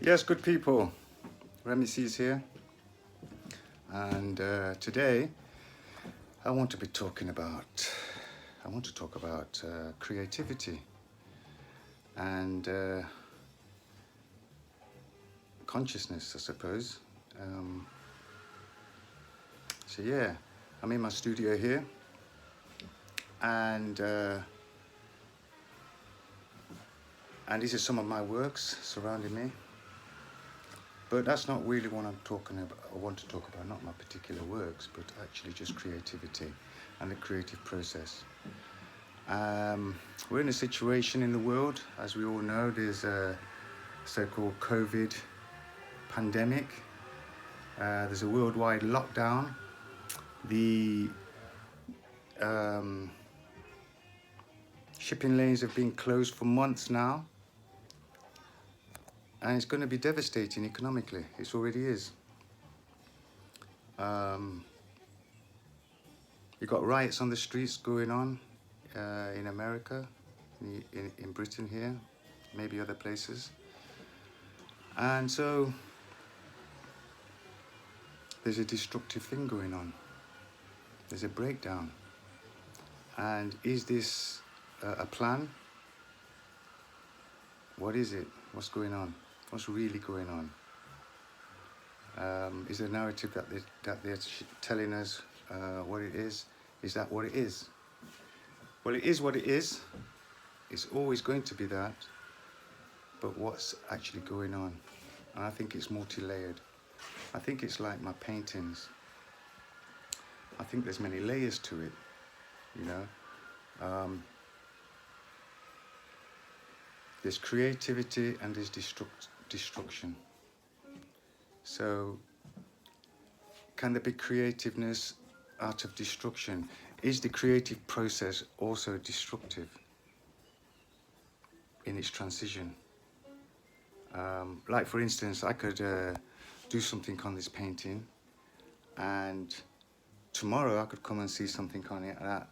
Yes, good people. Remy is here, and today I want to talk about creativity and consciousness, I suppose. So yeah, I'm in my studio here, and these are some of my works surrounding me. But that's not really what I'm talking about. I want to talk about not my particular works, but actually just creativity and the creative process. We're in a situation in the world, as we all know. There's a so-called COVID pandemic. There's a worldwide lockdown. The shipping lanes have been closed for months now. And it's going to be devastating economically. It already is. You've got riots on the streets going on in America, in Britain here, maybe other places. And so there's a destructive thing going on. There's a breakdown. And is this a plan? What is it? What's going on? What's really going on? Is the narrative that they're telling us what it is? Is that what it is? Well, it is what it is. It's always going to be that. But what's actually going on? And I think it's multi-layered. I think it's like my paintings. I think there's many layers to it, you know. There's creativity and there's destruction. So, can there be creativeness out of destruction? Is the creative process also destructive in its transition? Like, for instance, I could do something on this painting, and tomorrow I could come and see something on it, and I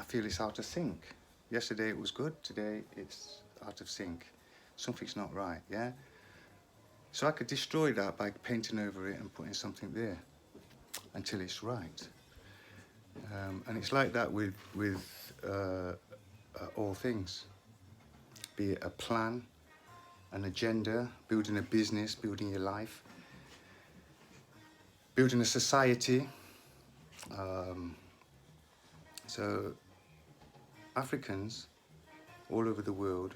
feel it's out of sync. Yesterday it was good, today it's out of sync. Something's not right, yeah? So I could destroy that by painting over it and putting something there until it's right. And it's like that with all things. Be it a plan, an agenda, building a business, building your life, building a society. So Africans all over the world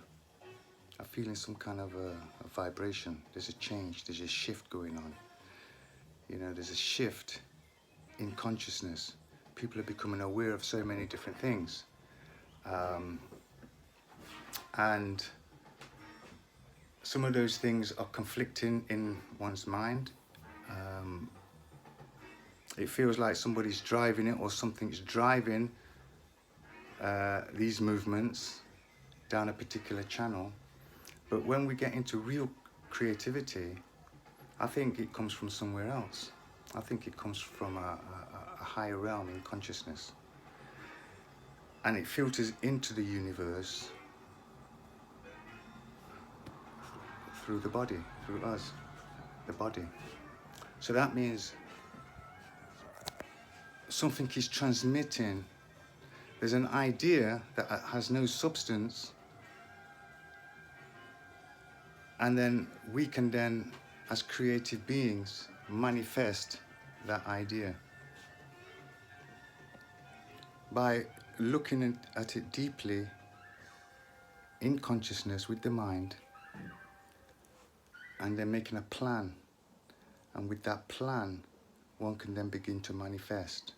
are feeling some kind of a vibration. There's a change, there's a shift going on. You know, there's a shift in consciousness. People are becoming aware of so many different things. And some of those things are conflicting in one's mind. It feels like somebody's driving it or something's driving these movements down a particular channel. But when we get into real creativity, I think it comes from somewhere else. I think it comes from a higher realm in consciousness. And it filters into the universe through the body, through us, the body. So that means something is transmitting. There's an idea that has no substance, and then we can then, as creative beings, manifest that idea by looking at it deeply in consciousness with the mind, and then making a plan. And with that plan, one can then begin to manifest.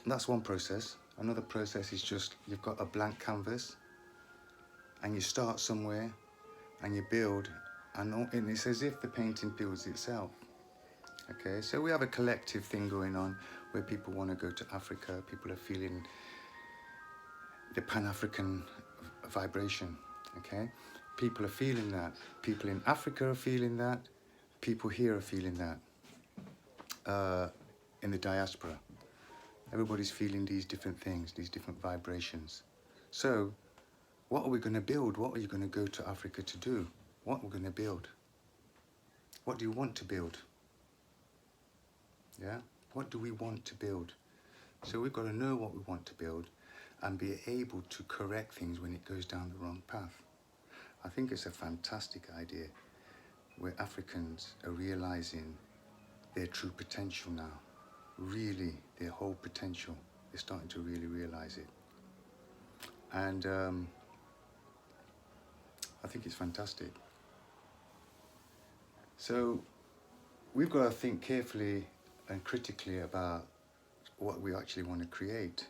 That's one process. Another process is just, you've got a blank canvas and you start somewhere and you build, and it's as if the painting builds itself. Okay, so we have a collective thing going on where people want to go to Africa. People are feeling the Pan-African vibration. Okay, people are feeling that. People in Africa are feeling that. People here are feeling that. In the diaspora, everybody's feeling these different things, these different vibrations. So What are we going to build? What are you going to go to Africa to do? What we're going to build? What do you want to build? Yeah? What do we want to build? So we've got to know what we want to build and be able to correct things when it goes down the wrong path. I think it's a fantastic idea where Africans are realizing their true potential now. Really, their whole potential. They're starting to really realize it. And I think it's fantastic. So we've got to think carefully and critically about what we actually want to create.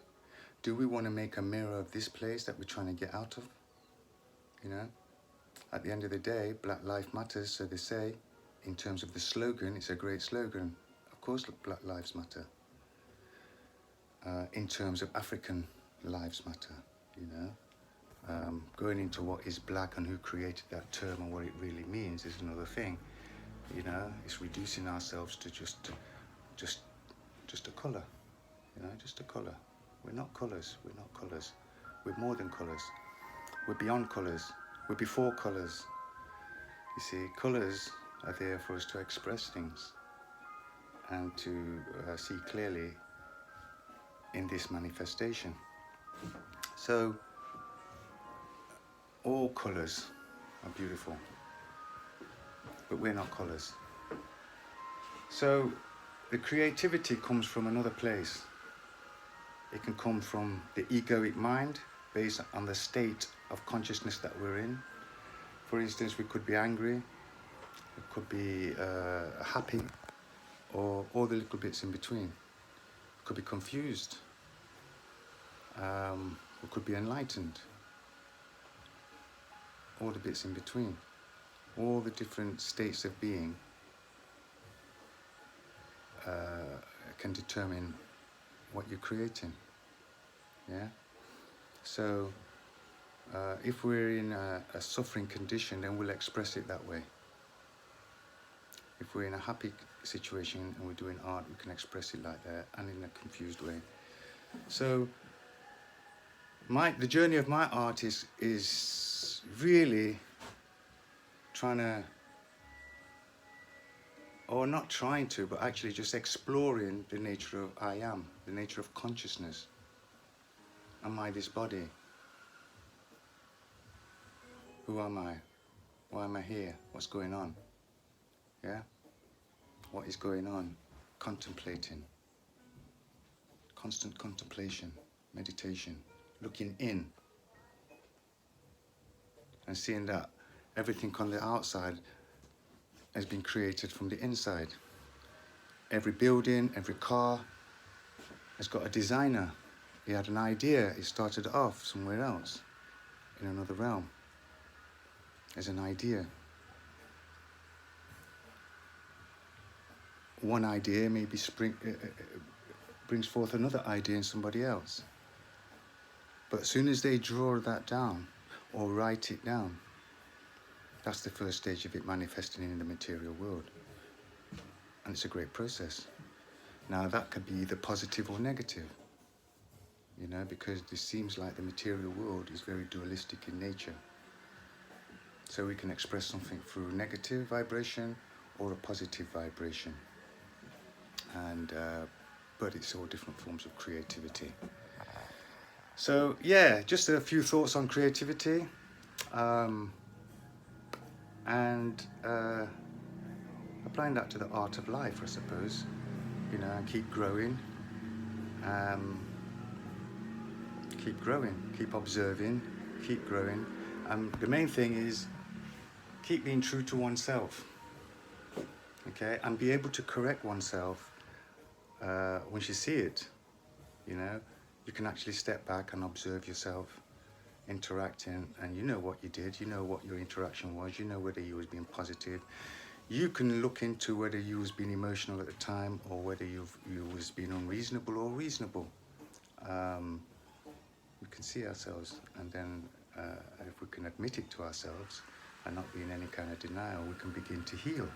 Do we want to make a mirror of this place that we're trying to get out of? You know, at the end of the day, Black Lives Matters, so they say. In terms of the slogan, it's a great slogan. Of course, Black Lives Matter. In terms of African lives matter, you know. Going into what is black and who created that term and what it really means is another thing. You know, it's reducing ourselves to just a colour. You know, just a colour. We're not colours. We're not colours. We're more than colours. We're beyond colours. We're before colours. You see, colours are there for us to express things and to see clearly in this manifestation. So, all colours are beautiful, but we're not colours. So, the creativity comes from another place. It can come from the egoic mind, based on the state of consciousness that we're in. For instance, we could be angry, we could be happy, or all the little bits in between. We could be confused, we could be enlightened, all the bits in between, all the different states of being can determine what you're creating. Yeah. So if we're in a suffering condition, then we'll express it that way. If we're in a happy situation and we're doing art, we can express it like that, and in a confused way. So the journey of my art is really trying to, or not trying to, but actually just exploring the nature of I am, the nature of consciousness. Am I this body? Who am I? Why am I here? What's going on? Yeah? What is going on? Contemplating. Constant contemplation, meditation, looking in and seeing that everything on the outside has been created from the inside. Every building, every car has got a designer. He had an idea. He started off somewhere else, in another realm, as an idea. One idea maybe brings forth another idea in somebody else. But as soon as they draw that down or write it down, that's the first stage of it manifesting in the material world. And it's a great process. Now that could be either positive or negative, you know, because it seems like the material world is very dualistic in nature. So we can express something through negative vibration or a positive vibration. And but it's all different forms of creativity. So yeah, just a few thoughts on creativity, and applying that to the art of life, I suppose. You know, and keep growing, keep observing, keep growing. The main thing is keep being true to oneself. Okay, and be able to correct oneself once you see it. You know, you can actually step back and observe yourself interacting, and you know what you did, you know what your interaction was, you know whether you was being positive. You can look into whether you was being emotional at the time or whether you was being unreasonable or reasonable. We can see ourselves, and then if we can admit it to ourselves and not be in any kind of denial, we can begin to heal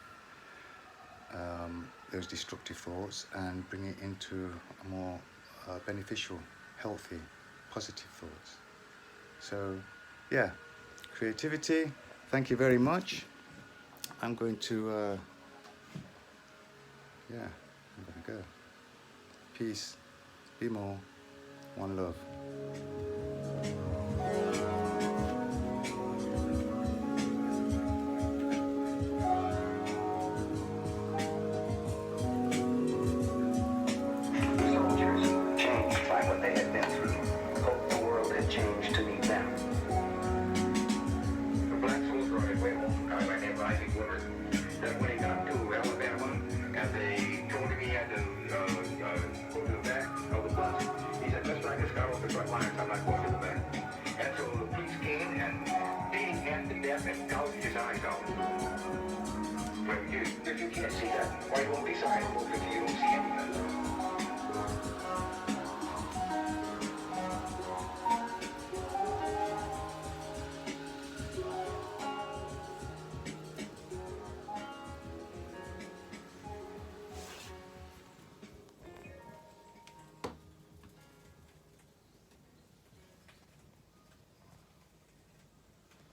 those destructive thoughts and bring it into a more beneficial, healthy, positive thoughts. So yeah, creativity. Thank you very much. I'm going to, yeah, I'm going to go. Peace. Be more. One love. Soldiers, changed by what they had been through, hoped the world had changed to meet them. The black soldier on his way home, a guy by the name of Isaac Woodard, that when he got to Alabama, and they told him he had to go to the back of the bus, he said, Mister, I just got off the front lines, I'm not going to the back. And so the police came and beat him half to death and gouged his eyes out. Well, if you can't see that, why won't be signed? If you don't see anything.